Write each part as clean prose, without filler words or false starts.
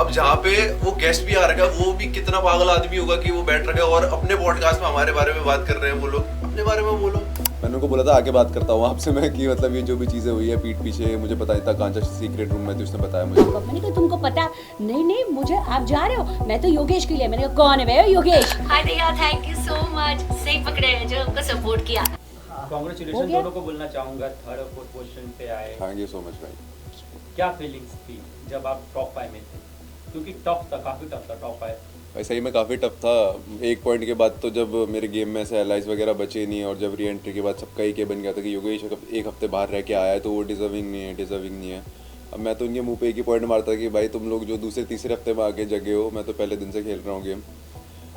अब जहाँ पे वो गेस्ट भी आ रखा है, वो भी कितना पागल आदमी होगा कि वो बैठ रखा है और अपने पॉडकास्ट में हमारे बारे में बात कर रहे हैं। वो लोग अपने बारे में बोलो। मैंने उनको बोला था आगे बात करता हूँ आपसे मैं कि मतलब ये जो भी चीज़ें हुई है पीठ पीछे, मुझे पता नहीं था। कांचा सीक्रेट रूम में तो उसने बताया मुझे। मैंने कहा तुमको पता नहीं, नहीं मुझे आप जा रहे हो, मैं तो योगेश के लिए। मैंने कहा कौन है भैया योगेश? हाय दया, थैंक यू सो मच, सही पकड़े हैं जो हमको सपोर्ट किया। कांग्रेचुलेशन दोनों को बोलना चाहूंगा, थर्ड और फोर्थ पोजीशन पे आए। थैंक यू सो मच भाई। क्या फीलिंग्स थी जब आप टॉप 5 में थे? क्योंकि टफ था, काफी टफ था टॉप 5। वैसे ही मैं काफ़ी टफ था। एक पॉइंट के बाद तो जब मेरे गेम में ऐसे एलाइज वगैरह बचे नहीं, और जब री एंट्री के बाद सबका एक बन गया था कि योगेश एक हफ्ते बाहर रह के आया है तो वो डिजर्विंग नहीं है। अब मैं तो उनके मुंह पे एक ही पॉइंट मारता कि भाई तुम लोग जो दूसरे तीसरे हफ्ते में आके जगे हो, मैं तो पहले दिन से खेल रहा हूँ गेम।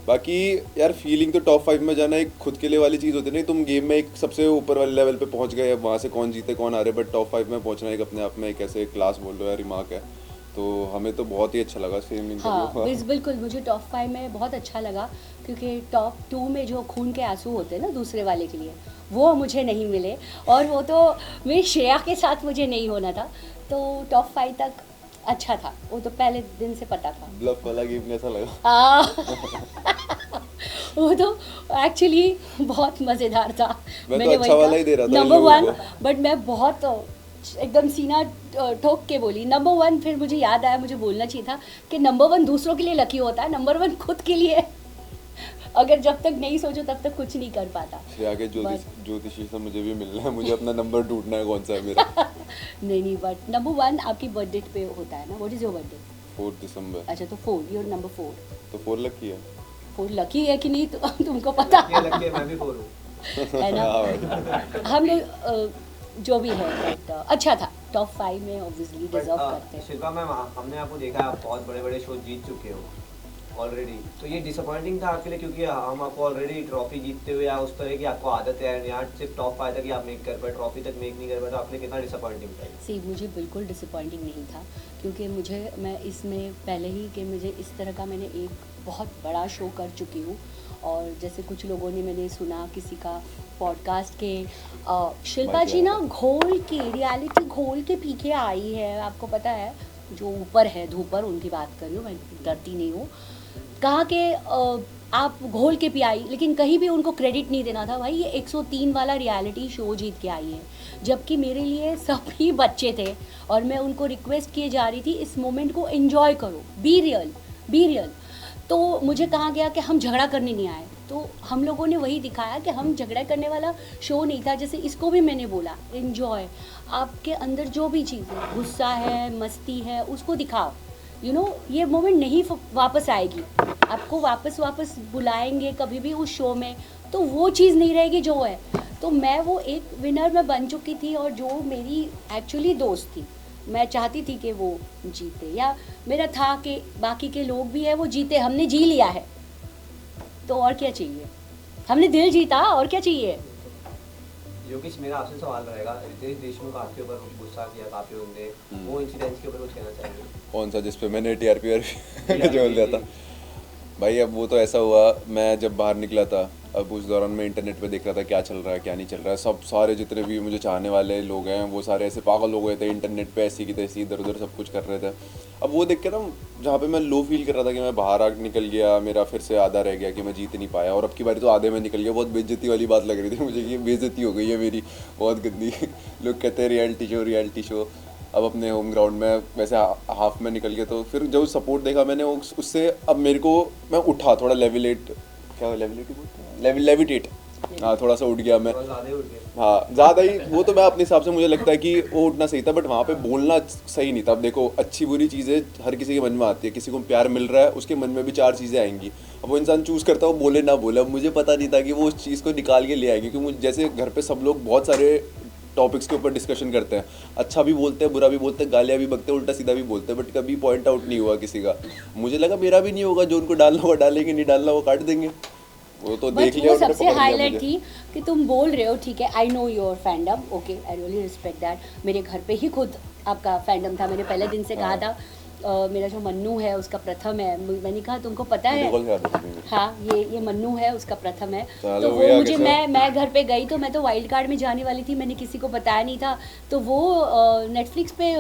बाकी यार फीलिंग तो टॉप 5 में जाना एक खुद के लिए वाली चीज़ होती है। नहीं तुम गेम में एक सबसे ऊपर वाले लेवल पे पहुंच गए, अब वहाँ से कौन जीते कौन हारे, बट टॉप 5 में पहुंचना एक अपने आप में एक ऐसे क्लास बोल लो या रिमार्क है। तो हमें तो बहुत ही अच्छा लगा सेम हाँ बिल्कुल, मुझे टॉप 5 में बहुत अच्छा लगा क्योंकि टॉप 2 में जो खून के आंसू होते हैं ना दूसरे वाले के लिए, वो मुझे नहीं मिले, और वो तो मेरी श्रेया के साथ मुझे नहीं होना था। तो टॉप 5 तक अच्छा था, वो तो पहले दिन से पता था। ब्लफ वाला गेम कैसा लगा? वो तो एक्चुअली बहुत मज़ेदार था। मैं तो अच्छा वाला ही दे रहा था नंबर इन लोगों 1, बट मैं बहुत एकदम सीना ठोक के बोली नंबर 1। फिर मुझे याद आया मुझे बोलना चाहिए था कि नंबर 1 दूसरों के लिए लकी होता है, नंबर 1 खुद के लिए अगर जब तक नहीं सोचो तब तक कुछ नहीं कर पाता। आगे ज्योतिषी से मुझे भी मिलना है, मुझे अपना नंबर ढूंढना है कौन सा है मेरा। नहीं बट नंबर 1 आपकी बर्थडे पे होता है ना। What is your birthday? 4 दिसंबर। अच्छा तो 4, योर नंबर 4। तो 4 लकी है। 4 लकी है कि नहीं तो तुमको पता ये लकी है, मैं भी 4 हूँ है ना। हम लोग जो भी है बट अच्छा था। टॉप 5 में ऑब्वियसली डिजर्व करते हैं। शिल्पा मैम, हमने आपको देखा आप बहुत बड़े बड़े शो जीत चुके हो ऑलरेडी, तो ये डिसअपॉइंटिंग था आपके लिए क्योंकि हम आपको ऑलरेडी ट्रॉफी जीतते हुए या उस तरह की आपको आदत है, यहाँ सिर्फ टॉप 5 तक ही आप मेक कर पाए, ट्रॉफी तक मेक नहीं कर पाए, तो आपके लिए कितना डिसअपॉइंटिंग था? सी मुझे बिल्कुल डिसअपॉइंटिंग नहीं था क्योंकि मैं इसमें पहले ही कि मुझे इस तरह का मैंने एक बहुत बड़ा शो कर चुकी हूँ। और जैसे कुछ लोगों ने मैंने सुना किसी का पॉडकास्ट के शिल्पा जी ना घोल के रियलिटी घोल के पी के आई है, आपको पता है जो ऊपर है धूपर उनकी बात कर रही हूँ, मैं डरती नहीं हूँ। कहा कि आप घोल के पी आई, लेकिन कहीं भी उनको क्रेडिट नहीं देना था। भाई ये 103 वाला रियलिटी शो जीत के आई है, जबकि मेरे लिए सभी बच्चे थे और मैं उनको रिक्वेस्ट किए जा रही थी इस मोमेंट को एंजॉय करो, बी रियल। तो मुझे कहा गया कि हम झगड़ा करने नहीं आए, तो हम लोगों ने वही दिखाया कि हम झगड़ा करने वाला शो नहीं था। जैसे इसको भी मैंने बोला एंजॉय, आपके अंदर जो भी चीज़ें गुस्सा है मस्ती है उसको दिखाओ। ये मोमेंट नहीं वापस आएगी, आपको वापस बुलाएंगे कभी भी उस शो में तो वो चीज़ नहीं रहेगी जो है। तो मैं वो एक विनर में बन चुकी थी और जो मेरी एक्चुअली दोस्त थी मैं चाहती थी कि वो जीते, या मेरा था कि बाकी के लोग भी है वो जीते, हमने जी लिया है तो और क्या चाहिए, हमने दिल जीता और क्या चाहिए। योगेश, मेरा आपसे सवाल रहेगा, रितेश देशमुख आपके ऊपर गुस्सा किया काफी उनने, वो इंसिडेंट्स के ऊपर कुछ कहना चाहेंगे? कौन सा जिस पे मैंने टीआरपी बोल दिया था? भाई अब वो तो ऐसा हुआ, मैं जब बाहर निकला था अब उस दौरान मैं इंटरनेट पे देख रहा था क्या चल रहा है क्या नहीं चल रहा है। सब सारे जितने भी मुझे चाहने वाले लोग हैं वो सारे ऐसे पागल हो गए थे इंटरनेट पे, ऐसी की तैसी इधर उधर सब कुछ कर रहे थे। अब वो देख के ना जहाँ पे मैं लो फील कर रहा था कि मैं बाहर आके निकल गया, मेरा फिर से आधा रह गया कि मैं जीत नहीं पाया, और अब की बारी तो आधे में निकल गया। बहुत बेइज्जती वाली बात लग रही थी मुझे कि बेइज्जती हो गई है मेरी बहुत गंदी। लोग कहते हैं रियलिटी शो। अब अपने होम ग्राउंड में वैसे हाफ में निकल गया, तो फिर जो सपोर्ट देखा मैंने उससे अब मेरे को मैं उठा थोड़ा लेविटेट, हाँ थोड़ा सा उठ गया मैं, हाँ ज़्यादा ही। वो तो मैं अपने हिसाब से मुझे लगता है कि वो उठना सही था, बट वहाँ पे बोलना सही नहीं था। अब देखो अच्छी बुरी चीज़ें हर किसी के मन में आती है, किसी को प्यार मिल रहा है उसके मन में भी 4 चीज़ें आएंगी। अब वो इंसान चूज़ करता है वो बोले ना बोले। अब मुझे पता नहीं था कि वो उस चीज़ को निकाल के ले आएंगे, क्योंकि मुझे जैसे घर पे सब लोग बहुत सारे टॉपिक्स के ऊपर डिस्कशन करते हैं, अच्छा भी बोलते हैं बुरा भी बोलते हैं, गालियाँ भी बकते हैं उल्टा सीधा भी बोलते हैं, बट कभी पॉइंट आउट नहीं हुआ किसी का। मुझे लगा मेरा भी नहीं होगा, जो उनको डालना होगा डालेंगे, नहीं डालना वो काट देंगे। वो तो देख लिया, वो सबसे हाईलाइट थी कि तुम बोल रहे हो ठीक है, I know your fandom, okay I really respect that. मेरे घर पे ही खुद आपका फैंडम था, मैंने पहले दिन से कहा था मेरा जो मन्नू है उसका प्रथम है, मैंने कहा तुमको पता है, वीडियो कॉल कर रही थी। हाँ ये मन्नू है उसका प्रथम है। चलो तो वो भैया, मुझे कैसा? मैं घर पे गई तो मैं तो वाइल्ड कार्ड में जाने वाली थी, मैंने किसी को बताया नहीं था। तो वो नेटफ्लिक्स पे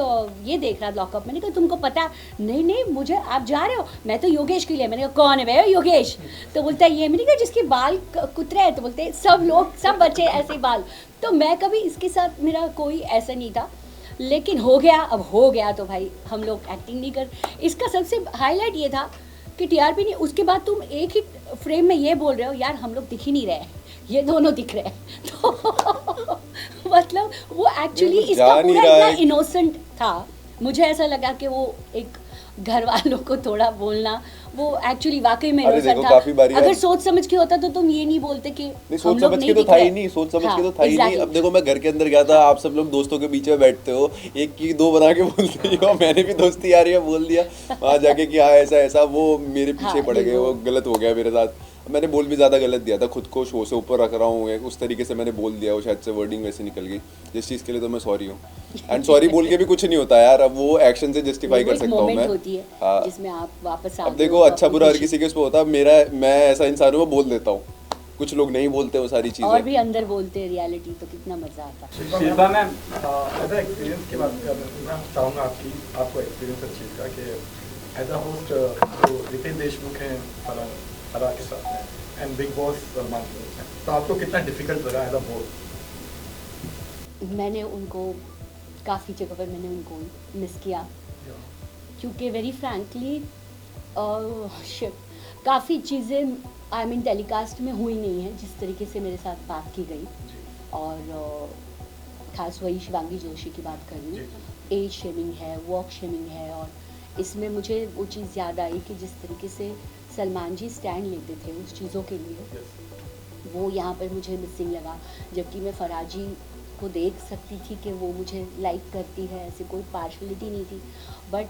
ये देख रहा लॉकअप, मैंने कहा तुमको पता है? नहीं नहीं मुझे, आप जा रहे हो? मैं तो योगेश के लिए, मैंने कहा कौन है भैया योगेश? तो बोलता है ये, मैंने कहा जिसके बाल कुतरे हैं। तो बोलते हैं सब लोग, सब बच्चे ऐसे बाल। तो मैं कभी इसके साथ, मेरा कोई ऐसा नहीं था, लेकिन हो गया, अब हो गया तो भाई हम लोग एक्टिंग नहीं कर। इसका सबसे हाईलाइट ये था कि टीआरपी नहीं, उसके बाद तुम एक ही फ्रेम में ये बोल रहे हो यार हम लोग दिख ही नहीं रहे हैं, ये दोनों दिख रहे हैं। तो मतलब वो एक्चुअली नहीं, वो इसका जा नहीं पूरा रहा इतना है। इनोसेंट था। मुझे ऐसा लगा कि वो एक घर वालों को थोड़ा बोलना, वो एक्चुअली वाकई में अरे इनोसेंट देखो, था। काफी बारी अगर है। सोच समझ के होता तो तुम ये नहीं बोलते कि नहीं, हम सोच लोग समझ नहीं के तो दिख था रहे। ही नहीं, सोच समझ हाँ, के तो था ही नहीं। exactly। अब देखो मैं घर के अंदर गया था, आप सब लोग दोस्तों के बीच में बैठते हो, एक की दो बना के बोलते हो, मैंने भी दोस्ती यारी है बोल दिया वहाँ जाके कि हाँ ऐसा ऐसा, वो मेरे पीछे हाँ, पड़ ये गए, वो वो। गलत हो गया मेरे साथ। मैंने बोल भी ज़्यादा गलत दिया था, खुद को शो से ऊपर रख रहा हूँ, उस तरीके से मैंने बोल दिया, वो शायद से वर्डिंग वैसे निकल गई, जिस चीज़ के लिए तो मैं सॉरी हूँ। एंड सॉरी बोल के भी कुछ नहीं होता यार, अब वो एक्शन से जस्टिफाई वो कर एक सकता हूँ मोमेंट मैं। होती है हाँ। जिसमें आप वापस आते अब देखो हो तो अच्छा अपनी बुरा हर खुशी- किसी के उस पे होता है, मैं ऐसा इंसान हूँ, मैं बोल देता हूँ, कुछ लोग नहीं बोलते वो सारी और चीज़ें। भी अंदर बोलते हैं रियलिटी, तो कितना मजा आता। शिल्पा मैम, एज एक्सपीरियंस की बात कर मैं चाहूँगा आपको एक्सपीरियंस इस चीज़ का कि एज अ होस्ट जो रितेश देशमुख हैं फराह के साथ में and big boss Salman Khan, तो आपको कितना डिफिकल्ट लगा एज अ होस्ट? मैंने उनको काफ़ी जगह पर मैंने उनको मिस किया, क्योंकि वेरी फ्रैंकली काफ़ी चीज़ें आई मीन टेलीकास्ट में हुई नहीं है जिस तरीके से मेरे साथ बात की गई। और खास वही शिवांगी जोशी की बात कर रही हूँ, एज शेमिंग है, वॉक शेमिंग है। और इसमें मुझे वो चीज़ याद आई कि जिस तरीके से सलमान जी स्टैंड लेते थे उस चीज़ों के लिए, वो यहाँ पर मुझे मिसिंग लगा। जबकि मैं फराजी को देख सकती थी कि वो मुझे लाइक करती है, ऐसे कोई पार्शलिटी नहीं थी, बट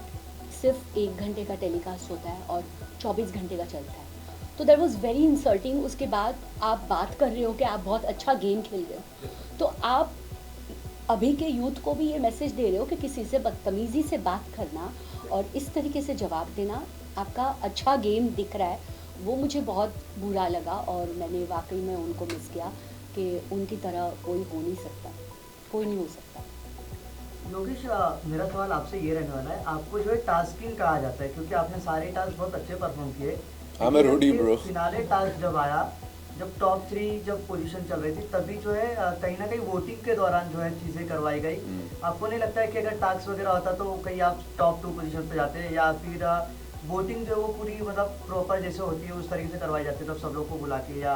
सिर्फ 1 घंटे का टेलीकास्ट होता है और 24 घंटे का चलता है। तो दैट वाज वेरी इंसल्टिंग। उसके बाद आप बात कर रहे हो कि आप बहुत अच्छा गेम खेल रहे हो, तो आप अभी के यूथ को भी ये मैसेज दे रहे हो कि किसी से बदतमीज़ी से बात करना और इस तरीके से जवाब देना आपका अच्छा गेम दिख रहा है, वो मुझे बहुत बुरा लगा। और मैंने वाकई में उनको मिस किया कि उनकी तरह कोई हो नहीं सकता, कोई नहीं हो सकता। योगेश, मेरा सवाल आपसे ये रहने वाला है, आपको जो है टास्किंग कहा जाता है क्योंकि आपने सारे टास्क बहुत अच्छे परफॉर्म किए। हाँ, मैं रोडी ब्रो। फिनाले टास्क जब आया, जब टॉप 3 जब पोजीशन चल रही थी, तभी जो है कहीं ना कहीं वोटिंग के दौरान जो है चीज़ें करवाई गई। आपको नहीं लगता है कि अगर टास्क वगैरह होता तो कहीं आप टॉप 2 पोजीशन पे जाते, या फिर वोटिंग जो है वो पूरी मतलब प्रॉपर जैसे होती है उस तरीके से करवाई जाती है, तब सब लोग को बुला के, या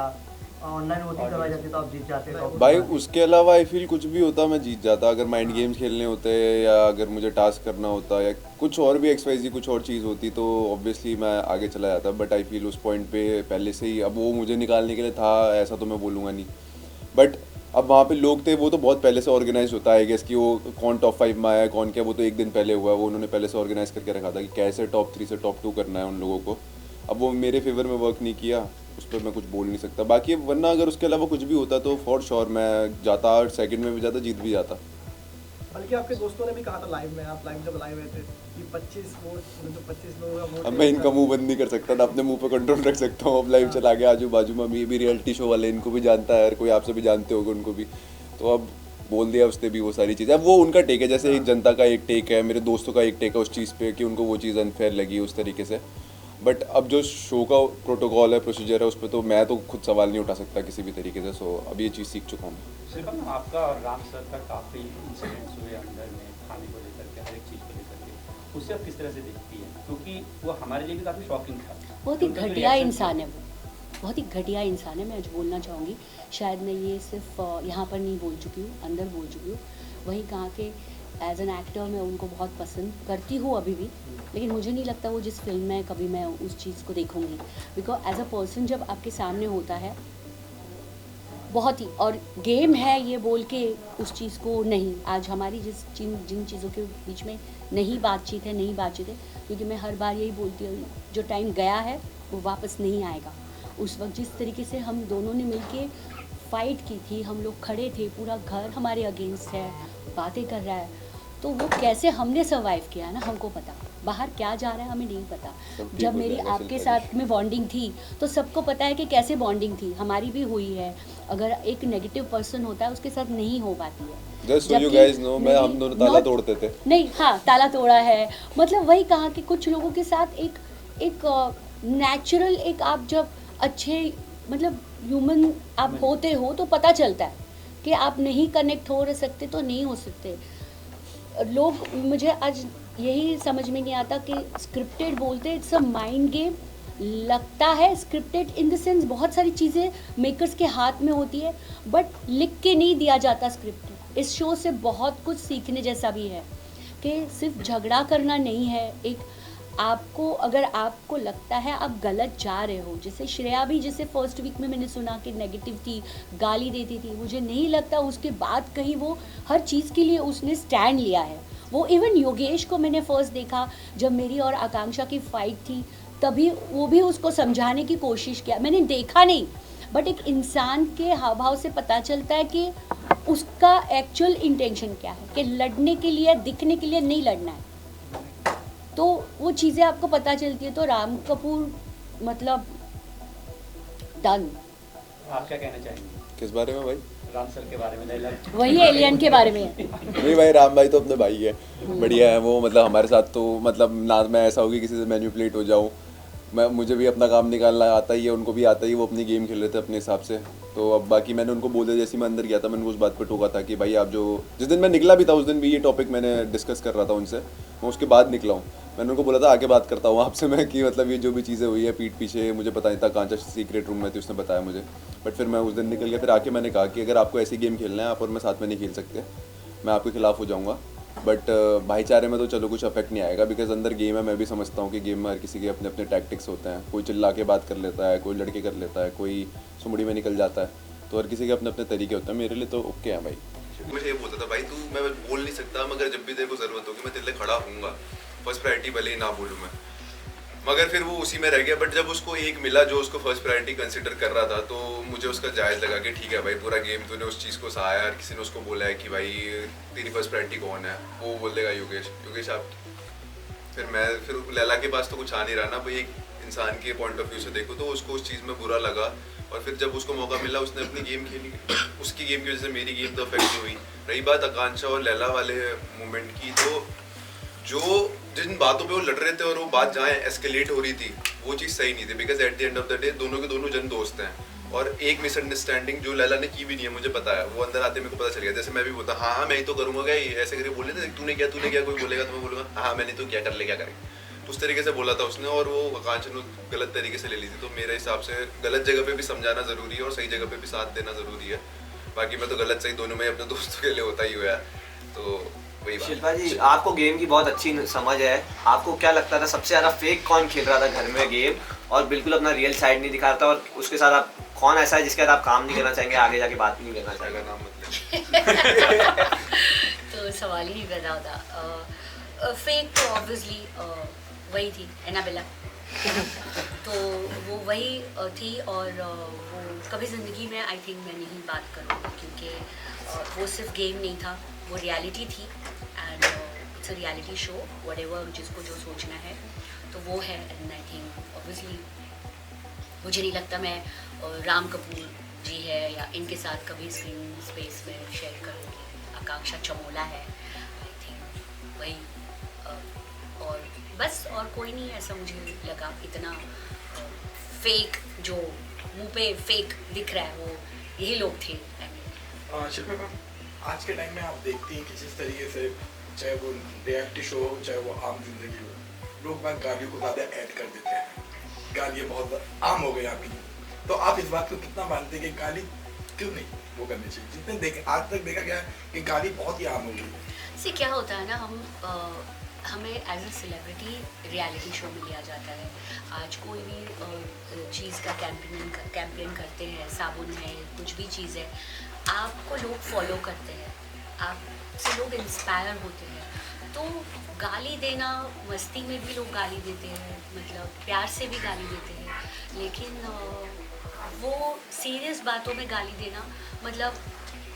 ऑनलाइन वोटिंग करवाई जाती है तो आप जीत जाते हैं? भाई उसके अलावा आई फील कुछ भी होता मैं जीत जाता, अगर माइंड गेम्स खेलने होते या अगर मुझे टास्क करना होता या कुछ और भी XYZ कुछ और चीज़ होती तो ऑब्वियसली मैं आगे चला जाता। बट आई फील उस पॉइंट पे पहले से ही अब वो मुझे निकालने के लिए था, ऐसा तो मैं बोलूँगा नहीं। बट अब वहाँ पे लोग थे, वो तो बहुत पहले से ऑर्गेनाइज होता है गेस कि वो कौन टॉप 5 में आया कौन क्या, वो तो एक दिन पहले हुआ, वो उन्होंने पहले से ऑर्गेनाइज करके रखा था कि कैसे टॉप 3 से टॉप 2 करना है उन लोगों को। अब वो मेरे फेवर में वर्क नहीं किया, उस पर मैं कुछ बोल नहीं सकता। बाकी वरना अगर उसके अलावा कुछ भी होता तो फॉर श्योर मैं जाता, सेकंड में भी जाता, जीत भी जाता। बल्कि आपके दोस्तों ने भी कहा था लाइव में, आप लाइव जब लाइव हुए थे कि 25 वोट, जो 25 लोगों का वोट अब मैं इनका मुंह बंद नहीं कर सकता ना, अपने मुंह पे कंट्रोल रख सकता हूँ। अब लाइव चला गया आजू बाजू में, ये भी रियलिटी शो वाले, इनको भी जानता है, हर कोई आपसे भी जानते होगे उनको भी, तो अब बोल दिया उसने भी वो सारी चीज़ें। अब वो उनका टेक है, जैसे एक जनता का एक टेक है, मेरे दोस्तों का एक टेक है उस चीज़ पे कि उनको वो चीज़ अनफेयर लगी उस तरीके से। बट अब जो शो का प्रोटोकॉल है, प्रोसीजर है, उस पर तो मैं तो खुद सवाल नहीं उठा सकता किसी भी तरीके से। सो अब ये चीज़ सीख चुका हूँ। शिल्पा मैम, आपका और राम सर का काफ़ी इंसिडेंट्स हुए अंदर में, खाने को लेकर के, हर एक चीज़ को लेकर के, उसे आप किस तरह से देखती हैं? क्योंकि वो हमारे लिए भी काफ़ी शॉकिंग था। बहुत ही उनका जो घटिया reaction इंसान था, है वो, बहुत ही घटिया इंसान है। मैं आज बोलना चाहूँगी, शायद मैं ये सिर्फ यहाँ पर नहीं बोल चुकी हूँ, अंदर बोल चुकी हूँ। वहीं कहा कि एज एन एक्टर मैं उनको बहुत पसंद करती हूँ अभी भी, लेकिन मुझे नहीं लगता वो जिस फिल्म में कभी मैं उस चीज़ को देखूँगी। बिकॉज एज अ पर्सन जब आपके सामने होता है बहुत ही, और गेम है ये बोल के उस चीज़ को नहीं, आज हमारी जिन चीज़ों के बीच में नहीं बातचीत है, क्योंकि मैं हर बार यही बोलती हूँ, जो टाइम गया है वो वापस नहीं आएगा। उस वक्त जिस तरीके से हम दोनों ने मिलके फाइट की थी, हम लोग खड़े थे, पूरा घर हमारे अगेंस्ट है, बातें कर रहा है, तो वो कैसे हमने सर्वाइव किया ना, हमको पता। बाहर क्या जा रहा है हमें नहीं पता। सब ठीक जब हो मेरी जाएगा, आपके शिल्पा जी। साथ में बॉन्डिंग थी तो सबको पता है कि कैसे बॉन्डिंग थी, हमारी भी हुई है। अगर एक नेगेटिव पर्सन होता है उसके साथ नहीं हो पाती है। जस्ट सो यू जबकि गाइस नो, मैं हम मेरी दोनों ताला not- तोड़ते थे। नहीं, हाँ, ताला तोड़ा है, मतलब वही कहा कि कुछ लोगों के साथ एक नेचुरल एक आप जब अच्छे मतलब ह्यूमन आप होते हो तो पता चलता है कि आप नहीं कनेक्ट हो सकते तो नहीं हो सकते। लोग मुझे आज यही समझ में नहीं आता कि स्क्रिप्टेड बोलते इट्स अ माइंड गेम। लगता है स्क्रिप्टेड इन द सेंस बहुत सारी चीज़ें मेकर्स के हाथ में होती है, बट लिख के नहीं दिया जाता स्क्रिप्ट। इस शो से बहुत कुछ सीखने जैसा भी है कि सिर्फ झगड़ा करना नहीं है। एक आपको अगर आपको लगता है आप गलत जा रहे हो, जैसे श्रेया भी, जैसे फर्स्ट वीक में मैंने सुना कि नेगेटिव थी, गाली देती थी, मुझे नहीं लगता उसके बाद कहीं वो हर चीज़ के लिए उसने स्टैंड लिया है। वो इवन योगेश को मैंने फर्स्ट देखा जब मेरी और आकांक्षा की फाइट थी, तभी वो भी उसको समझाने की कोशिश किया। मैंने देखा नहीं, बट एक इंसान के हाव भाव से पता चलता है कि उसका एक्चुअल इंटेंशन क्या है, कि लड़ने के लिए, दिखने के लिए नहीं लड़ना है। तो वो चीज़ें आपको पता चलती है। तो राम कपूर मतलब डन। आप क्या कहना चाहेंगे किस बारे में भाई? राम सर के बारे में? लैला वही एलियन के बारे में है। नहीं भाई, राम भाई तो अपने भाई है, बढ़िया है वो। मतलब हमारे साथ तो मतलब ना मैं ऐसा होगी किसी से मैनिपुलेट हो जाऊँ, मुझे भी अपना काम निकालना आता ही है, उनको भी आता ही है। वो अपनी गेम खेल रहे थे अपने हिसाब से। तो अब बाकी मैंने उनको बोल दिया, जैसे मैं अंदर गया था मैंने उस बात पे टोका था कि भाई आप जो, जिस दिन मैं निकला भी था उस दिन भी ये टॉपिक मैंने डिस्कस कर रहा था उनसे, मैं उसके बाद निकला हूँ। मैंने उनको बोला था आगे बात करता हूँ आपसे मैं, कि मतलब ये जो भी चीज़ें हुई है पीठ पीछे, मुझे पता नहीं था, कांचा सीक्रेट रूम में थी, उसने बताया मुझे। बट फिर मैं उस दिन निकल गया। फिर आके मैंने कहा कि अगर आपको ऐसी गेम खेलना है आप और मैं साथ में नहीं खेल सकते, मैं आपके खिलाफ हो जाऊँगा। बट भाईचारे में तो चलो कुछ अफेक्ट नहीं आएगा, बिकॉज अंदर गेम है। मैं भी समझता हूँ कि गेम में हर किसी के अपने अपने टैक्टिक्स होते हैं। कोई चिल्ला के बात कर लेता है, कोई लड़के कर लेता है, कोई सुमड़ी में निकल जाता है। तो हर किसी के अपने अपने तरीके होते हैं। मेरे लिए तो ओके है भाई। मुझे ये बोलता था भाई तू, मैं बोल नहीं सकता मगर जब भी तेरे को ज़रूरत होगी मैं तेरे लिए खड़ा हूँगा, फर्स्ट प्रायोरिटी भले ही ना बोलूँ मैं। मगर फिर वो उसी में रह गया। बट जब उसको एक मिला जो उसको फर्स्ट प्रायोरिटी कंसिडर कर रहा था, तो मुझे उसका जायज़ लगा कि ठीक है भाई, पूरा गेम तूने उस चीज़ को सहाया। और किसी ने उसको बोला है कि भाई तेरी फर्स्ट प्रायोरिटी कौन है, वो बोल देगा योगेश आप। फिर लैला के पास तो कुछ आ नहीं रहा ना भाई। एक इंसान के पॉइंट ऑफ व्यू से देखो तो उसको उस चीज़ में बुरा लगा। और फिर जब उसको मौका मिला उसने अपनी गेम खेली। उसकी गेम की वजह से मेरी गेम तो अफेक्ट नहीं हुई। रही बात आकांक्षा और लैला वाले मोमेंट की, तो जो जिन बातों पे वो लड़ रहे थे और वो बात जहाँ एस्केलेट हो रही थी वो चीज़ सही नहीं थी। Because at the end of the day दोनों के दोनों जन दोस्त हैं। और एक मिसअंडरस्टैंडिंग जो लैला ने की भी नहीं है, मुझे पता है। वो अंदर आते मेरे को पता चल गया। जैसे मैं भी बोलता हाँ मैं ही तो करूँगा, क्या ऐसे करके बोल रहे थे, तूने क्या कोई बोलेगा तो मैं बोलूँगा हाँ मैंने तो क्या कर ले, क्या करें। तो उस तरीके से बोला था उसने, और वो आकांक्षा ने गलत तरीके से ले ली थी। तो मेरे हिसाब से गलत जगह पे भी समझाना ज़रूरी है और सही जगह पे भी साथ देना ज़रूरी है। बाकी मैं तो गलत सही दोनों में अपने दोस्तों के लिए होता ही हुआ है। तो वही बात। शिल्पा जी, आपको गेम की बहुत अच्छी समझ है। आपको क्या लगता था सबसे ज़्यादा फेक कौन खेल रहा था घर में गेम, और बिल्कुल अपना रियल साइड नहीं दिखा रहा था? और उसके साथ आप कौन ऐसा है जिसके साथ आप काम नहीं करना चाहेंगे, आगे जाके बात नहीं करना चाहेंगे? नाम मतलब तो सवाल ही नहीं पैदा होता। फेक तो ऑब्वियसली वही थी एनाबेला। तो वो वही थी। और वो कभी ज़िंदगी में आई थिंक मैं नहीं बात करूँगी, क्योंकि वो सिर्फ गेम नहीं था, वो रियलिटी थी। And it's a reality show, whatever जिसको जो सोचना है तो वो है। एंड आई थिंक ऑब्वियसली मुझे नहीं लगता मैं राम कपूर जी है या इनके साथ कभी स्क्रीन स्पेस में शेयर करूँगी। आकांक्षा चमोला है आई थिंक, वही और बस, और कोई नहीं ऐसा मुझे लगा। इतना फेक जो मुंह पे फेक दिख रहा है वो यही लोग थे। शिल्पा मैम, आज के टाइम में आप देखती हैं कि जिस तरीके से चाहे वो रियलिटी शो हो चाहे वो आम जिंदगी हो, लोग बाग गालियों को ज़्यादा ऐड कर देते हैं। गालियाँ बहुत आम हो गई आपकी। तो आप इस बात को कितना मानते हैं कि गाली क्यों नहीं वो करनी चाहिए? जितने आज तक देखा गया है कि गाली बहुत ही आम हो गई है। से क्या होता है ना, हमें as a celebrity reality show में लिया जाता है। आज कोई भी चीज़ का कैंपेन करते हैं, साबुन है, कुछ भी चीज़ है, आपको लोग फॉलो करते हैं, आपसे लोग इंस्पायर होते हैं। तो गाली देना, मस्ती में भी लोग गाली देते हैं, मतलब प्यार से भी गाली देते हैं। लेकिन वो सीरियस बातों में गाली देना, मतलब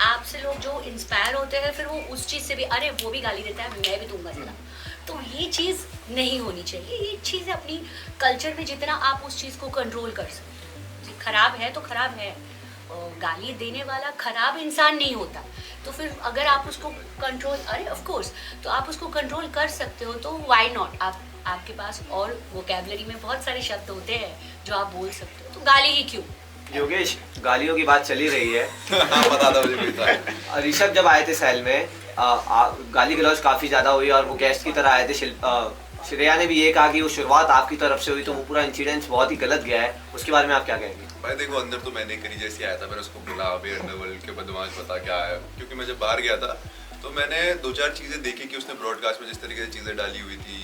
आपसे लोग जो इंस्पायर होते हैं फिर वो उस चीज़ से भी, अरे वो भी गाली देता है मैं भी दूंगा ज़रा। तो ये चीज़ नहीं होनी चाहिए। ये चीज़ अपनी कल्चर में जितना आप उस चीज़ को कंट्रोल कर सकते हो। खराब है तो खराब है, गाली देने वाला खराब इंसान नहीं होता। तो फिर अगर आप उसको कंट्रोल, अरे ऑफ कोर्स, तो आप उसको कंट्रोल कर सकते हो तो व्हाई नॉट। आपके पास और वोकैबुलरी में बहुत सारे शब्द होते हैं जो आप बोल सकते हो, तो गाली ही क्यों। योगेश, गालियों की बात चली रही है। बता दो मुझे भी। ऋषभ जब आए थे सेल में गाली गलौज काफी ज्यादा हुई और वो गेस्ट की तरह आए थे। श्रेया ने भी ये कहा कि वो शुरुआत आपकी तरफ से हुई, तो वो पूरा इंसिडेंस बहुत ही गलत गया है, उसके बारे में आप क्या कहेंगे? भाई देखो, अंदर तो मैंने करी, जैसे आया था मैंने उसको बोला अभी अंडरवर्ल्ड के बदमाश बता क्या है, क्योंकि मैं जब बाहर गया था तो मैंने 2-4 चीज़ें देखी कि उसने ब्रॉडकास्ट में जिस तरीके से चीज़ें डाली हुई थी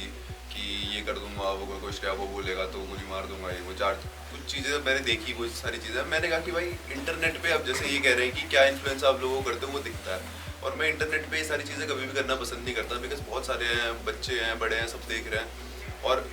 कि ये कर दूंगा, वो कुछ क्या वो बोलेगा तो गोली मार दूंगा, ये वो 4 कुछ चीज़ें मैंने देखी, वो सारी चीज़ें मैंने कहा कि भाई इंटरनेट पे अब जैसे ये कह रहे हैं कि क्या इन्फ्लुएंस आप लोगों को करते हो वो दिखता है, और मैं इंटरनेट पे ये सारी चीज़ें कभी भी करना पसंद नहीं करता, बिकॉज बहुत सारे हैं, बच्चे हैं, बड़े हैं, सब देख रहे हैं। और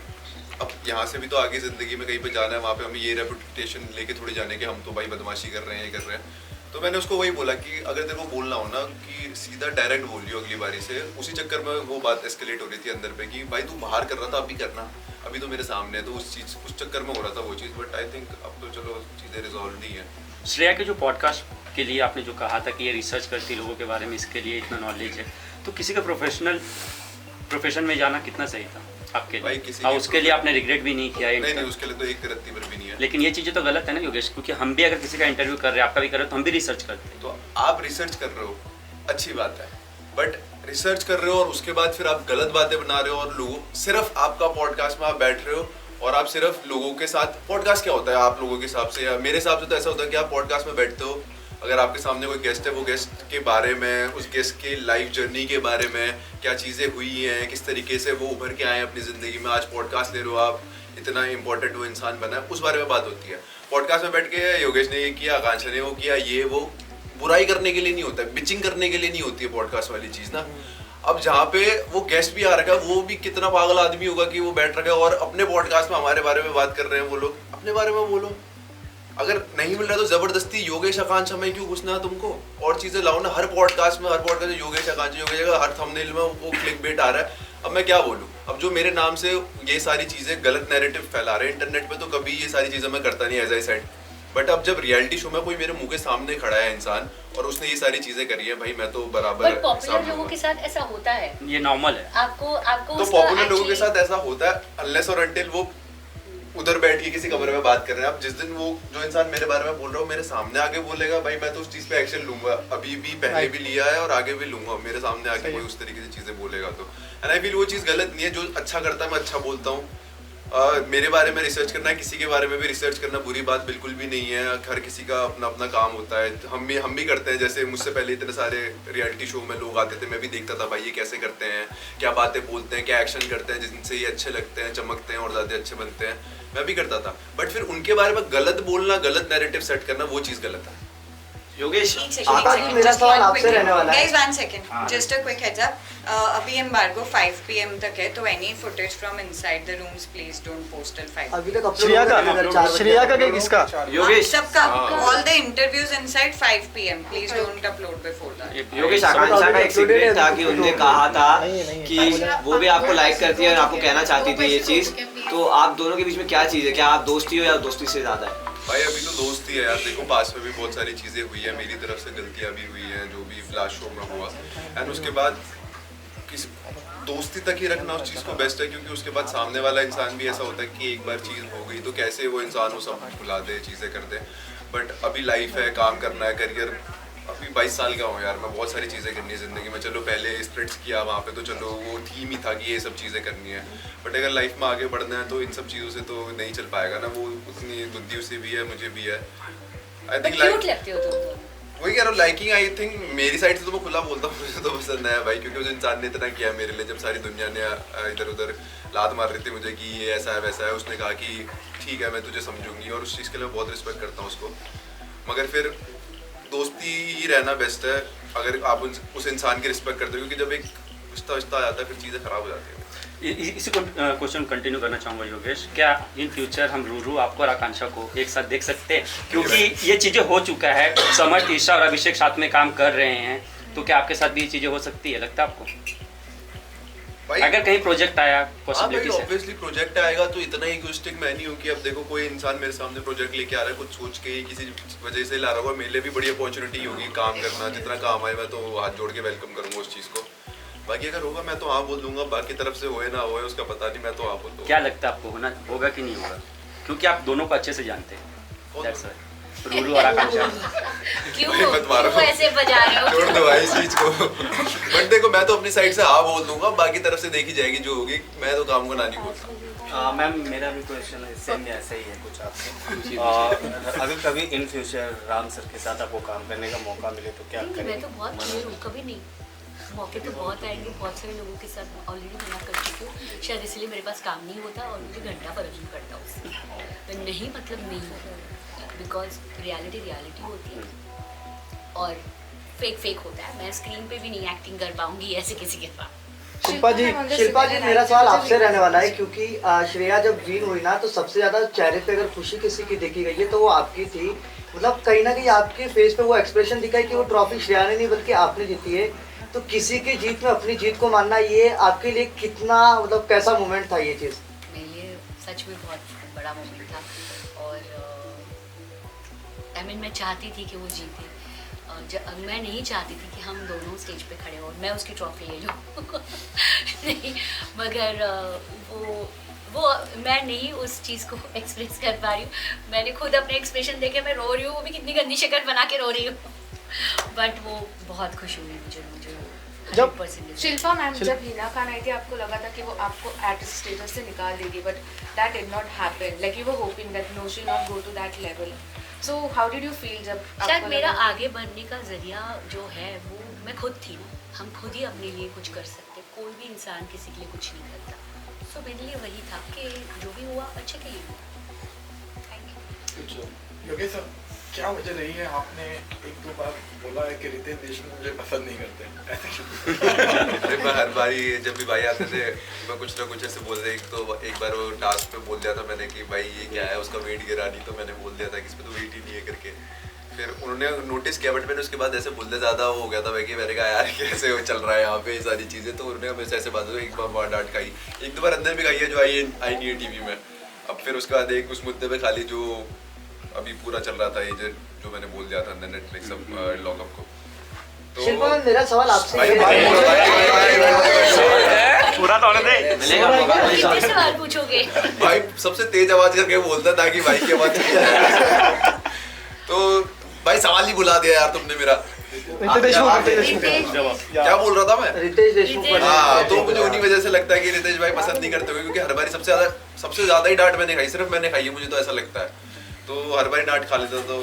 अब यहाँ से भी तो आगे ज़िंदगी में कहीं पे जाना है, वहाँ पे हमें ये रेपुटेशन लेके थोड़ी जाने के हम तो भाई बदमाशी कर रहे हैं, ये कर रहे हैं। तो मैंने उसको वही बोला कि अगर तेरे को बोलना हो ना कि सीधा डायरेक्ट बोलियो अगली बारी से। उसी चक्कर में वो बात एस्केलेट हो रही थी अंदर पे कि भाई तू बाहर कर रहा था, अभी करना, अभी तो मेरे सामने है, तो उस चक्कर में हो रहा था वो चीज़। बट आई थिंक अब तो चलो चीज़ें रिजॉल्व नहीं है। श्रेया के जो पॉडकास्ट के लिए आपने जो कहा था कि ये रिसर्च करती लोगों के बारे में, इसके लिए इतना नॉलेज है, तो किसी का प्रोफेशन में जाना कितना सही था आपके भाई लिए? और उसके लिए आपने रिग्रेट भी नहीं किया? नहीं, उसके लिए तो एक रत्ती भर भी नहीं है। लेकिन ये चीज़ें तो गलत है ना योगेश, क्योंकि हम भी अगर किसी का इंटरव्यू कर रहे हैं, आपका भी कर रहे हैं, तो हम भी रिसर्च करते हैं। तो आप रिसर्च कर रहे हो, अच्छी बात है, बट रिसर्च कर रहे हो और उसके बाद फिर आप गलत बातें बना रहे हो और लोगों, सिर्फ आपका पॉडकास्ट में आप बैठ रहे हो और आप सिर्फ लोगों के साथ, पॉडकास्ट क्या होता है आप लोगों के हिसाब से या मेरे हिसाब से तो ऐसा होता है कि आप पॉडकास्ट में बैठते हो, अगर आपके सामने कोई गेस्ट है, वो गेस्ट के बारे में, उस गेस्ट के लाइफ जर्नी के बारे में, क्या चीज़ें हुई हैं, किस तरीके से वो उभर के आए अपनी ज़िंदगी में, आज पॉडकास्ट ले रहे हो आप, इतना इंपॉर्टेंट वो इंसान बना है, उस बारे में बात होती है। पॉडकास्ट में बैठ के योगेश ने ये किया, आकांक्षा ने वो किया, ये वो बुराई करने के लिए नहीं होता है, बिचिंग करने के लिए नहीं होती है पॉडकास्ट वाली चीज़ ना। अब जहाँ पे वो गेस्ट भी आ रखा है, वो भी कितना पागल आदमी होगा कि वो बैठ रखा है और अपने पॉडकास्ट में हमारे बारे में बात कर रहे हैं। वो लोग अपने बारे में बोलो, अगर नहीं मिल रहा तो जबरदस्ती योगेश आकांक्षा में क्यों घुसना है तुमको, और चीजें लाओ ना। हर पॉडकास्ट में योगेश आकांक्षा, हर थंबनेल में वो क्लिक बेट आ रहा है। अब मैं क्या बोलूँ, अब जो मेरे नाम से ये सारी चीजें गलत नैरेटिव फैला रहे हैं इंटरनेट पे, तो कभी ये सारी चीजें मैं करता नहीं, एज आई सेड। बट अब जब रियलिटी शो में कोई मेरे मुंह के सामने खड़ा है इंसान और उसने ये सारी चीजें करी है, भाई मैं तो बराबर पर पॉपुलर लोगों के साथ ऐसा होता है, ये नॉर्मल है। आपको तो पॉपुलर लोगों के साथ ऐसा होता है अनलेस और अनटिल वो उधर बैठ के किसी कमरे में बात कर रहे हैं। अब जिस दिन वो जो इंसान मेरे बारे में बोल रहा हूँ मेरे सामने आके बोलेगा, भाई मैं तो उस चीज पे एक्शन लूंगा, अभी भी पहले भी लिया है और आगे भी लूंगा। मेरे सामने आके कोई उस तरीके से चीजें बोलेगा तो, एंड आई फील वो चीज गलत नहीं है। जो अच्छा करता है मैं अच्छा बोलता हूँ। मेरे बारे में रिसर्च करना है, किसी के बारे में भी रिसर्च करना बुरी बात बिल्कुल भी नहीं है। हर किसी का अपना अपना काम होता है, हम भी करते हैं। जैसे मुझसे पहले इतने सारे रियलिटी शो में लोग आते थे, मैं भी देखता था भाई ये कैसे करते हैं, क्या बातें बोलते हैं, क्या एक्शन करते हैं जिनसे ये अच्छे लगते हैं, चमकते हैं और ज़्यादा अच्छे बनते हैं, मैं भी करता था। बट फिर उनके बारे में गलत बोलना, गलत नैरेटिव सेट करना, वो चीज़ गलत है। योगेश, मेरा सवाल आपसे रहने वाला है। Guys, 1 second. Just a quick heads up. अभी embargo 5 PM तक है, तो any footage from inside the rooms please don't post till 5. अभी तक श्रेया का किसका? योगेश, सबका, all the interviews inside 5 PM. Please don't upload before that. Yogesh, आकांक्षा का एक सीक्रेट था कि उन्होंने कहा था कि वो भी आपको लाइक करती है और आपको कहना चाहती थी ये चीज़। तो आप दोनों के बीच में क्या चीज़ है? क्या आप दोस्ती हो या दोस्ती से ज़्यादा है? भाई अभी तो दोस्ती है यार। देखो पास में भी बहुत सारी चीज़ें हुई है, मेरी तरफ से गलतियाँ भी हुई हैं, जो भी फ्लैश शो में हुआ, एंड उसके बाद किस दोस्ती तक ही रखना उस चीज़ को बेस्ट है। क्योंकि उसके बाद सामने वाला इंसान भी ऐसा होता है कि एक बार चीज़ हो गई तो कैसे वो इंसान वो सब भुला दे, चीज़ें कर दे। बट अभी लाइफ है, काम करना है, करियर। अभी 22 साल का हूँ यार, मैं बहुत सारी चीज़ें करनी है ज़िंदगी में। चलो पहले स्प्रिट्स किया वहाँ पे, तो चलो वो थीम ही था कि ये सब चीज़ें करनी है। बट अगर लाइफ में आगे बढ़ना है तो इन सब चीज़ों से तो नहीं चल पाएगा ना। वो उतनी बुद्धि उसे भी है, मुझे भी है। आई थिंक क्यूट लगते हो तुम तो। वही कह रहा हूँ, लाइकिंग आई थिंक मेरी साइड से तो मैं खुला बोलता हूँ, मुझे तो पसंद है भाई। क्योंकि उस इंसान ने इतना किया मेरे लिए, जब सारी दुनिया ने इधर उधर लात मार रही थी मुझे कि ये ऐसा है वैसा है, उसने कहा कि ठीक है मैं तुझे समझूंगी, और उस चीज़ के लिए बहुत रिस्पेक्ट करता हूँ उसको। मगर फिर दोस्ती ही रहना बेस्ट है अगर आप उस इंसान की रिस्पेक्ट करते हो। क्योंकि जब एक रिश्ता आ जाता है फिर चीज़ें खराब हो जाती है। इसी क्वेश्चन कंटिन्यू करना चाहूँगा योगेश, क्या इन फ्यूचर हम रूरू आपको और आकांक्षा को एक साथ देख सकते हैं? क्योंकि ये चीज़ें हो चुका है, समर, ईशा और अभिषेक साथ में काम कर रहे हैं, तो क्या आपके साथ भी ये चीज़ें हो सकती है, लगता है आपको? भाई अगर कहीं प्रोजेक्ट आया हाँ भाई पॉसिबिलिटी से ऑब्वियसली प्रोजेक्ट आएगा तो इतना इगोइस्टिक मैं नहीं हूँ कि अब देखो कोई इंसान मेरे सामने प्रोजेक्ट लेके आ रहा है कुछ सोच के ही किसी वजह से ला रहा होगा, मेरे लिए भी बड़ी अपॉर्चुनिटी होगी काम करना, जितना काम आए मैं तो हाथ जोड़ के वेलकम करूंगा उस चीज़ को। बाकी अगर होगा मैं तो हाँ बोल दूंगा, बाकी तरफ से होए ना होए उसका पता नहीं, मैं तो हाँ बोल दूंगा। क्या लगता है आपको होगा कि नहीं होगा, क्योंकि आप दोनों को अच्छे से जानते हैं। That's why. रूरू और आकांक्षा। क्यों भाई मत मारो। क्यों ऐसे बजा रहे हो? छोड़ दो भाई इस चीज को। बट देखो मैं तो अपनी साइड से हाँ बोल दूंगा, बाकी तरफ से देखी जाएगी जो होगी, मैं तो काम को ना नहीं बोलता। मैम मेरा भी क्वेश्चन सेम ऐसा ही है कुछ आपसे। अगर कभी इन फ्यूचर राम सर के साथ आपको काम करने का मौका मिले तो क्या नहीं, करेंगे? मैं तो बहुत क्लियर हूँ, कभी नहीं। मौके तो बहुत आएंगे, बहुत सारे लोगों के साथ ऑलरेडी मना कर चुकी हूँ, शायद इसलिए मेरे पास काम नहीं होता और मुझे घंटा फर्क नहीं पड़ता उससे। तो नहीं मतलब नहीं, बिकॉज रियलिटी होती है और फेक होता है। मैं स्क्रीन पे भी नहीं एक्टिंग कर पाऊंगी ऐसे किसी के साथ। शिल्पा जी मेरा सवाल आपसे रहने वाला है, क्योंकि श्रेया जब जीन हुई ना तो सबसे ज्यादा चेहरे पे अगर खुशी किसी की देखी गई है तो वो आपकी थी। मतलब कहीं ना कहीं आपके फेस पे वो एक्सप्रेशन दिखा है कि वो ट्रॉफी श्रेया ने नहीं बल्कि आपने जीती है। तो किसी की जीत में अपनी जीत को मानना, ये आपके लिए कितना मतलब कैसा मोमेंट था ये चीज़? मेरे लिए सच में बहुत बड़ा मोमेंट था और मैं चाहती थी कि वो जीते। मैं नहीं चाहती थी कि हम दोनों स्टेज पे खड़े हो और मैं उसकी ट्रॉफी ले लूँ। नहीं, मगर वो मैं नहीं उस चीज़ को एक्सप्रेस कर पा रही हूँ। मैंने खुद अपने एक्सप्रेशन देखे, मैं रो रही हूँ, वो भी कितनी गंदी शक्ल बना के रो रही हूँ। बट वो बहुत खुश हुई मुझे जब 100%। शिल्पा मैम जब हिना खान आई थी आपको लगा था कि वो आपको आर्टिस्ट स्टेटस से निकाल देगी, but that did not happen. Like you were hoping that no she not go to that level. So how did you feel जब शायद आपको मेरा लगा? आगे बढ़ने का जरिया जो है वो मैं खुद थी ना। हम खुद ही अपने लिए कुछ कर सकते, कोई भी इंसान किसी के लिए कुछ नहीं करता। सो मेरे लिए वही था कि जो भी हुआ अच्छे के लिए हुआ। Thank you. योगेश सर, क्या वजह रही है आपने एक दो बार बोला है कि रितेश देशमुख मुझे पसंद नहीं करते, ऐसे क्यों? मैं हर बारी जब भी भाई आते थे मैं कुछ ना कुछ ऐसे बोल रहे। एक बार वो टास्क पे बोल दिया था मैंने कि भाई ये क्या है, उसका वेट गिरा नहीं, तो मैंने बोल दिया था कि इस पे तो वेट ही नहीं है करके। फिर उन्होंने नोटिस किया, बट मैंने उसके बाद ऐसे बोलते ज़्यादा हो गया था मैं कि मैंने कहा यार कैसे चल रहा है यहाँ पे ये सारी चीज़ें। तो उन्होंने हमेशा ऐसे बात एक बार डांट खाई, एक दो बार अंदर भी खाई है जो आई नहीं है टीवी में। अब फिर उसके बाद एक उस मुद्दे पे खाली जो अभी पूरा चल रहा था ये जो मैंने बोल दिया था अंदर नेटफ्लिक्स लॉकअप को। तो शिल्पा मैम मेरा सवाल आपसे भाई, ये भाई, है। पूरा तो होने दे। कितने सवाल पूछोगे? भाई सबसे तेज आवाज करके बोलता ताकि भाई की आवाज चली जाए। तो भाई सवाल ही बुला दिया यार तुमने मेरा। क्या बोल रहा था मैं? रितेश देशमुख पर- हाँ, तो मुझे उन्हीं वजह से लगता है कि रितेश भाई पसंद नहीं करते हुए, क्योंकि हर बारी सबसे ज्यादा ही डांट मैंने खाई, सिर्फ मैंने खाई है, मुझे तो ऐसा लगता है। तो हर बारी डांट खा लेता तो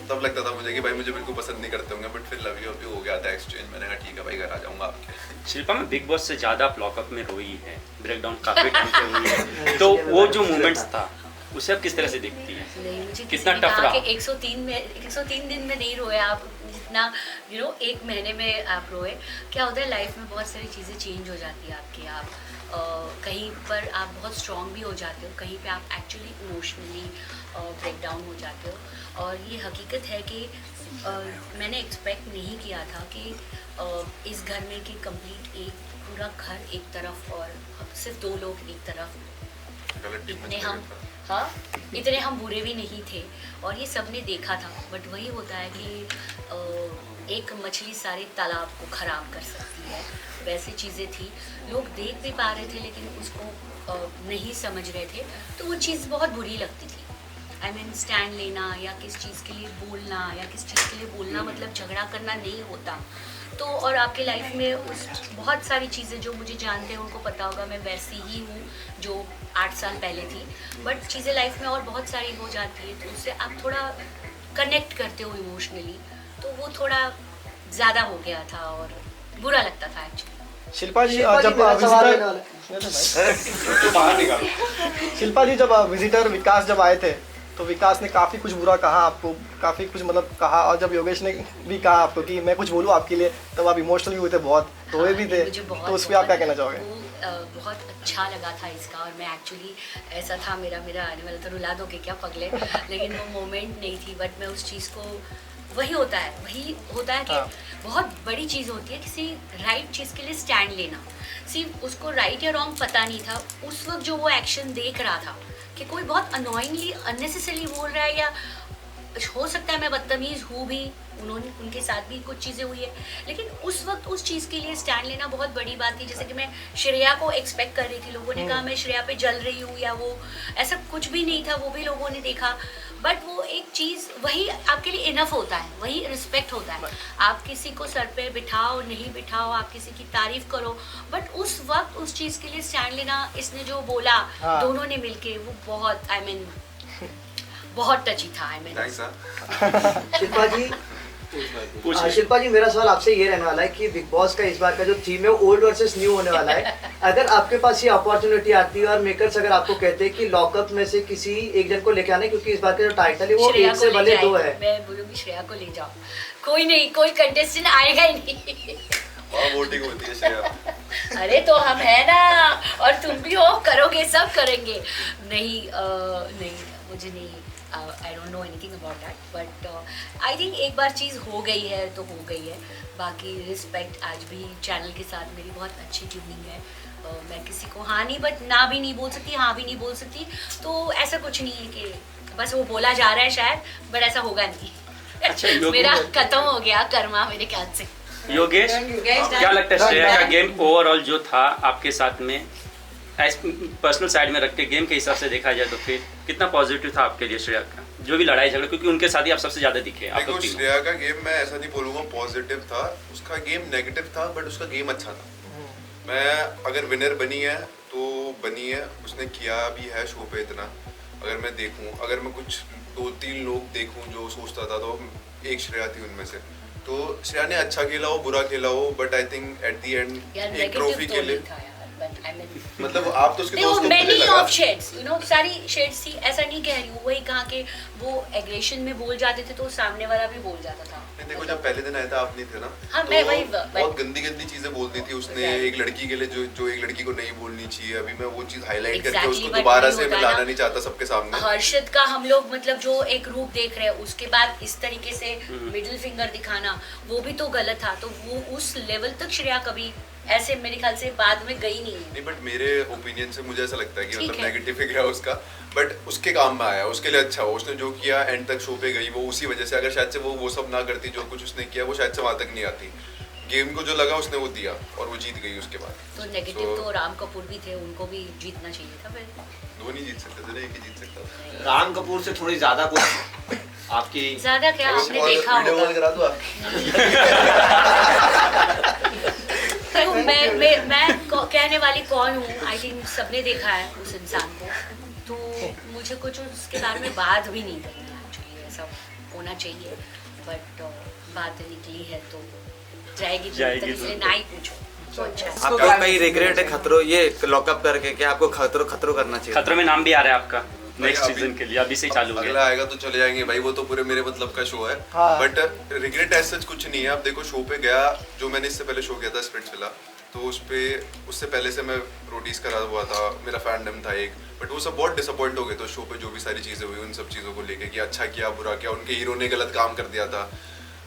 तब लगता था मुझे कि भाई मुझे बिल्कुल पसंद नहीं करते होंगे। बट फिर लव यू अभी हो गया था एक्सचेंज, मैंने कहा ठीक है भाई घर आ जाऊंगा आपके। शिल्पा में बिग बॉस से ज़्यादा आप लॉकअप में रोई है, ब्रेकडाउन काफी टाइम पे हुई है, तो वो जो मोमेंट्स था उसे आप किस तरह से देखती हैं? नहीं, मुझे कितना किसी ने टफ कहा रहा? कि 103 दिन में नहीं रोए आप जितना एक महीने में आप रोए। क्या होता है लाइफ में बहुत सारी चीज़ें चेंज हो जाती है आपकी। आप कहीं पर आप बहुत स्ट्रॉन्ग भी हो जाते हो, कहीं पे आप एक्चुअली इमोशनली ब्रेक डाउन हो जाते हो। और ये हकीकत है कि मैंने एक्सपेक्ट नहीं किया था कि इस घर में कि कंप्लीट एक पूरा घर एक तरफ और सिर्फ 2 लोग एक तरफ, इतने हम बुरे भी नहीं थे और ये सब ने देखा था। बट वही होता है कि एक मछली सारे तालाब को ख़राब कर सकती है, वैसी चीज़ें थी। लोग देख भी पा रहे थे लेकिन उसको नहीं समझ रहे थे, तो वो चीज़ बहुत बुरी लगती थी। स्टैंड लेना या किस चीज़ के लिए बोलना या किस चीज़ के लिए बोलना मतलब झगड़ा करना नहीं होता। तो और आपके लाइफ में उस बहुत सारी चीज़ें जो मुझे जानते हैं उनको पता होगा, मैं वैसी ही हूँ जो 8 साल पहले थी। बट चीज़ें लाइफ में और बहुत सारी हो जाती है, तो उससे आप थोड़ा कनेक्ट करते हो इमोशनली, तो वो थोड़ा ज़्यादा हो गया था और बुरा लगता था एक्चुअली। शिल्पा जी जब विजिटर विकास जब आए थे तो विकास ने काफ़ी कुछ बुरा कहा आपको, काफ़ी कुछ मतलब कहा, और जब योगेश ने भी कहा आपको कि मैं कुछ बोलूँ आपके लिए, तब आप इमोशनल भी हुए थे, बहुत रोए भी थे, तो उस पर आप क्या कहना चाहोगे? बहुत अच्छा लगा था इसका, और मैं एक्चुअली ऐसा था मेरा आने वाला था रुला दोगे क्या पगले, लेकिन वो मोमेंट नहीं थी। बट मैं उस चीज़ को वही होता है कि बहुत बड़ी चीज़ होती है किसी राइट चीज़ के लिए स्टैंड लेना। सिर्फ उसको राइट या रॉन्ग पता नहीं था उस वक्त जो वो एक्शन देख रहा था कि कोई बहुत अनोइंगली अननेसेसरी बोल रहा है, या हो सकता है मैं बदतमीज़ हूँ भी, उनके साथ भी कुछ चीज़ें हुई है, लेकिन उस वक्त उस चीज़ के लिए स्टैंड लेना बहुत बड़ी बात थी। जैसे कि मैं श्रेया को एक्सपेक्ट कर रही थी, लोगों ने कहा मैं श्रेया पे जल रही हूँ या वो, ऐसा कुछ भी नहीं था, वो भी लोगों ने देखा। बट वो एक चीज़ वही आपके लिए इनफ होता है, वही रिस्पेक्ट होता है। आप किसी को सर पे बिठाओ नहीं बिठाओ, आप किसी की तारीफ करो, बट उस वक्त उस चीज़ के लिए स्टैंड लेना, इसने जो बोला दोनों ने मिलके, वो बहुत बहुत टची था। शिल्पा जी, शिल्पा जी, मेरा सवाल आपसे ये रहने वाला है कि बिग बॉस का इस बार का जो थीम है ओल्ड वर्सेस न्यू होने वाला है। अगर आपके पास ये अपॉर्चुनिटी आती है और मेकर्स अगर आपको कहते हैं कि लॉकअप में से किसी एक जन को लेके आने, क्योंकि इस बार का जो टाइटल है वो एक से भले दो है, मैं बोलूँगी श्रेया को ले जाओ, कोई नहीं, कोई कंटेस्टेंट आएगा ही नहीं। वोटिंग होती है श्रेया। अरे तो हम है ना, और तुम भी हो, करोगे, सब करेंगे। नहीं मुझे नहीं, I don't know anything about that, but I think एक बार चीज़ हो गई है तो हो गई है। बाकी रिस्पेक्ट, आज भी चैनल के साथ मेरी बहुत अच्छी ट्यूनिंग है। मैं किसी को हाँ नहीं, बट ना भी नहीं बोल सकती, हाँ भी नहीं बोल सकती, तो ऐसा कुछ नहीं है कि बस वो बोला जा रहा है शायद, बट ऐसा होगा नहीं। अच्छा, मेरा खत्म हो गया कर्मा मेरे ख्याल से। योगेश, क्या लगता है श्रेया का गेम ओवरऑल जो था आपके साथ में, पर्सनल साइड में रख के गेम के हिसाब से देखा जाए तो फिर कितना पॉजिटिव था आपके लिए श्रेया का जो भी लड़ाई झगड़ा, क्योंकि उनके साथ ही आप सबसे ज्यादा दिखे। देखो, श्रेया का गेम मैं ऐसा नहीं बोलूँगा पॉजिटिव था, उसका गेम नेगेटिव था, बट उसका गेम अच्छा था। मैं अगर विनर बनी है तो बनी है, उसने किया भी है शो पे इतना। अगर मैं देखूं, अगर मैं कुछ 2-3 लोग देखूं जो सोचता था, तो एक श्रेया थी उनमें से। तो श्रेया ने अच्छा खेला हो बुरा खेला हो, but I think at the end एक ट्रॉफी के लिए, मतलब आप तो उसके दोस्त को many of shades, you know, सारी शेड्स थी, ऐसा नहीं कह रही हूँ। वही कहा कि वो एग्रेशन में बोल जाते थे तो सामने वाला भी बोल जाता था। देखो, जब पहले दिन आया था आप नहीं थे ना, हाँ, तो मैं वही बहुत गंदी चीजें बोलती थी उसने एक लड़की के लिए, जो एक लड़की को नहीं बोलनी चाहिए। अभी मैं वो चीज हाईलाइट करके उसको दोबारा से मैं लाना नहीं चाहता सबके सामने। हर्षद का हम लोग मतलब जो एक रूप देख रहे हैं, उसके बाद इस तरीके से मिडिल फिंगर दिखाना, वो भी तो गलत था। तो वो उस लेवल तक श्रेया कभी ऐसे मेरे ख्याल से बाद में गई नहीं। बट मेरे ओपिनियन से मुझे ऐसा लगता है कि मतलब नेगेटिव ही गया उसका, बट उसके काम में आया, उसके लिए अच्छा हो। उसने जो किया एंड तक शो पे गई, वो उसी वजह से। अगर शायद से वो सब ना करती जो कुछ उसने किया, वो शायद से वहाँ तक नहीं आती। गेम को जो लगा उसने वो दिया और वो जीत गई उसके बाद। तो नेगेटिव तो राम कपूर भी थे, उनको भी जीतना चाहिए था। फिर दो नहीं जीत सकते थे, एक ही जीत सकता था। राम कपूर से थोड़ी ज्यादा कुछ आपकी ज्यादा क्या आपने देखा होगा। करा दो आप। मैं कहने वाली कौन हूँ, आई थिंक सबने देखा है उस इंसान को, तो मुझे कुछ उसके बारे में बात भी नहीं करना चाहिए। ऐसा होना चाहिए, बट बात निकली है तो जाएगी, इसलिए ना ही पूछो तो अच्छा। आपको कहीं रिग्रेट है खतरों ये लॉकअप करके, क्या आपको खतरों करना चाहिए? खतरों में नाम भी आ रहा है आपका नेक्स्ट सीजन के लिए, अभी से चालू हो गया। अगला आएगा तो चले जाएंगे भाई, वो तो पूरे मेरे मतलब का शो है। बट रिग्रेट ऐसा कुछ नहीं है। अब देखो, शो पे गया, जो मैंने इससे पहले शो किया था स्प्लिट्सविला, तो उससे पहले से मैं रोटीज करा हुआ था, मेरा फैंडम था एक, बट वो सब बहुत डिसअपॉइंट हो गए। तो शो पे जो भी सारी चीज़ें हुई, उन सब चीज़ों को लेके कि अच्छा किया बुरा किया, उनके हीरो ने गलत काम कर दिया था,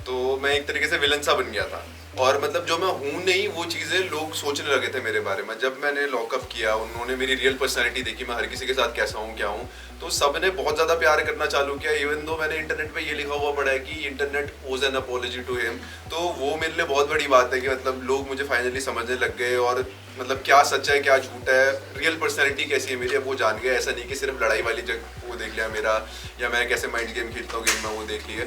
तो मैं एक तरीके से विलन सा बन गया था। और मतलब जो मैं हूँ नहीं, वो चीज़ें लोग सोचने लगे थे मेरे बारे में। जब मैंने लॉकअप किया, उन्होंने मेरी रियल पर्सनैलिटी देखी, मैं हर किसी के साथ कैसा हूँ क्या हूँ, तो सब ने बहुत ज़्यादा प्यार करना चालू किया। इवन दो मैंने इंटरनेट पे ये लिखा हुआ पड़ा है कि इंटरनेट ओज एन अपॉलजी टू हिम, तो वो मेरे लिए बहुत बड़ी बात है कि मतलब लोग मुझे फाइनली समझने लग गए, और मतलब क्या सच है क्या झूठ है, रियल पर्सनैलिटी कैसी है मेरी, अब वो जान गए। ऐसा नहीं कि सिर्फ लड़ाई वाली जगह वो देख लिया मेरा, या मैं कैसे माइंड गेम खेलता हूँ गेम में वो देख लिया,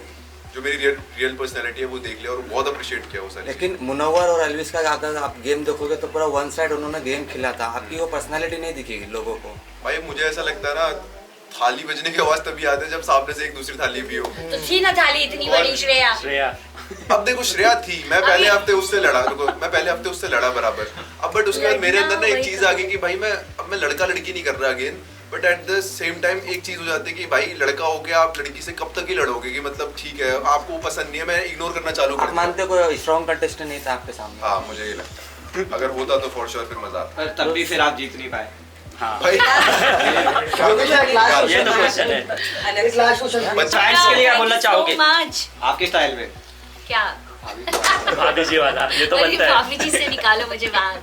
जो मेरी रियल पर्सनैलिटी है वो देख लिया और बहुत अप्रिशिएट किया वो सारी। लेकिन मुनव्वर और एल्विस का आप गेम देखोगे तो पूरा वन साइड उन्होंने गेम खेला था, आपकी वो पर्सनैलिटी नहीं दिखेगी लोगों को। भाई मुझे ऐसा लगता है ना, थाली बजने की आवाज तभी आती है जब सामने से एक दूसरी थाली भी हो। तो थी ना थाली इतनी बड़ी श्रेया। अब देखो, श्रेया थी, मैं पहले हफ्ते उससे लड़ा बराबर। अब बट उसके बाद मेरे अंदर ना एक चीज आ गई कि भाई अब मैं लड़का लड़की नहीं कर रहा again, but at the same time एक चीज हो जाती है कि भाई लड़का हो गया, आप लड़की से कब तक ही लड़ोगे, कि मतलब ठीक है आपको पसंद नहीं है, मैं इग्नोर करना चालू कर। आप मानते कोई स्ट्रॉन्ग कंटेस्टेंट नहीं था आपके सामने? हाँ, मुझे ये लगता है अगर होता तो फॉर श्योर फिर मजा आता। तब भी फिर आप जीत नहीं पाए। हाँ भाई ये तो क्वेश्चन है। अलग फैंस के लिए क्या बोलना चाहोगे मच आपके स्टाइल में? क्या भाभी जी वाला ये तो अरे बनता है। भाभी जी से निकालो मुझे बाहर।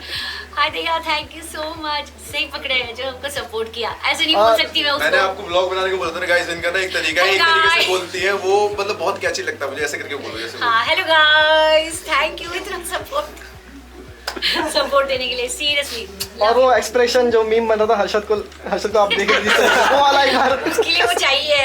हाय दया, थैंक यू सो मच, सही पकड़े हैं जो हमको सपोर्ट किया। ऐसे नहीं बोल सकती मैं मैंने उसको। आपको ब्लॉग बनाने को बोला था ना गाइस, इनका ना एक तरीका है, एक तरीके से बोलती है वो, मतलब बहुत कैची लगता है मुझे, ऐसे करके बोलो जैसे हाँ हेलो गाइस, थैंक यू इतना सपोर्ट देने के लिए, सीरियसली। और वो एक्सप्रेशन जो मीम बन रहा था हर्षद को आप देख लीजिए वो वाला यार, उसके लिए वो चाहिए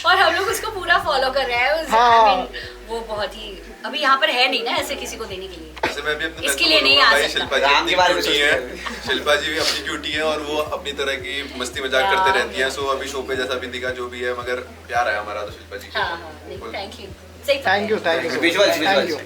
और हम लोग उसको पूरा फॉलो कर रहे हैं। हाँ। I mean, वो बहुत ही अभी यहाँ पर है नहीं ना ऐसे किसी को देने के लिए। जैसे मैं भी अपने इसके लिए नहीं आ भाई सकता। शिल्पा जी अपनी क्यूटी है, शिल्पा जी भी अपनी क्यूटी है और वो अपनी तरह की मस्ती मजाक करते रहती हैं। सो अभी शो पे जैसा भी दिखा जो भी है, मगर प्यार है हमारा तो शिल्पा जी हाँ हाँ, thank you, thank you visuals thank you.